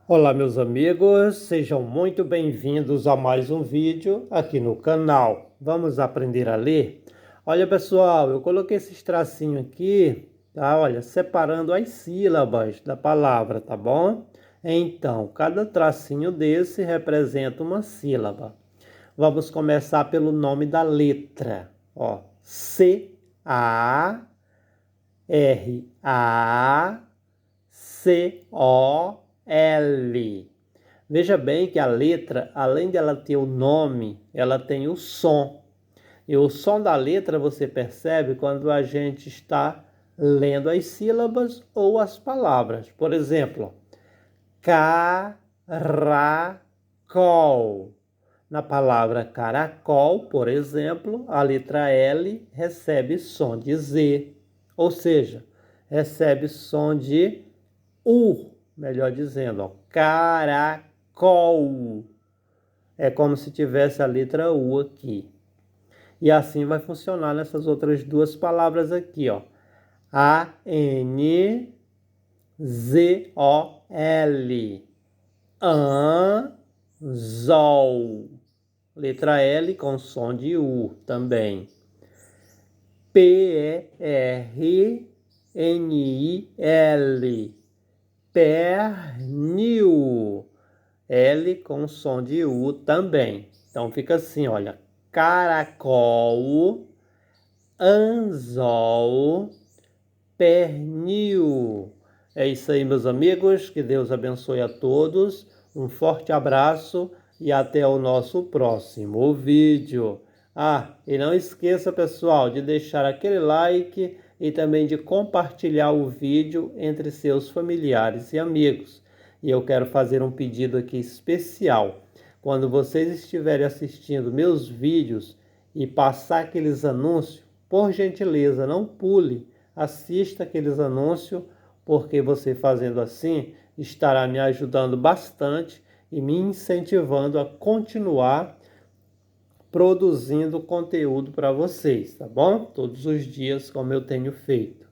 Olá, meus amigos, sejam muito bem-vindos a mais um vídeo aqui no canal. Vamos aprender a ler? Olha, pessoal, eu coloquei esses tracinhos aqui, tá? Olha, separando as sílabas da palavra, tá bom? Então, cada tracinho desse representa uma sílaba. Vamos começar pelo nome da letra, ó. C-A-R-A-C-O-L. Veja bem que a letra, além dela ter o nome, ela tem o som. E o som da letra você percebe quando a gente está lendo as sílabas ou as palavras. Por exemplo, caracol. Na palavra caracol, por exemplo, a letra L recebe som de Z, ou seja, recebe som de U, melhor dizendo, ó, caracol. É como se tivesse a letra U aqui. E assim vai funcionar nessas outras duas palavras aqui, ó. A-N-Z-O-L. Anzol. Letra L com som de U também. P-E-R-N-I-L. Pernil. L com som de U também. Então fica assim, olha. Caracol, anzol, pernil. É isso aí, meus amigos. Que Deus abençoe a todos. Um forte abraço e até o nosso próximo vídeo. E não esqueça, pessoal, de deixar aquele like e também de compartilhar o vídeo entre seus familiares e amigos. E eu quero fazer um pedido aqui especial. Quando vocês estiverem assistindo meus vídeos e passar aqueles anúncios, por gentileza, não pule. Assista aqueles anúncios, porque você fazendo assim estará me ajudando bastante e me incentivando a continuar produzindo conteúdo para vocês, tá bom? Todos os dias, como eu tenho feito.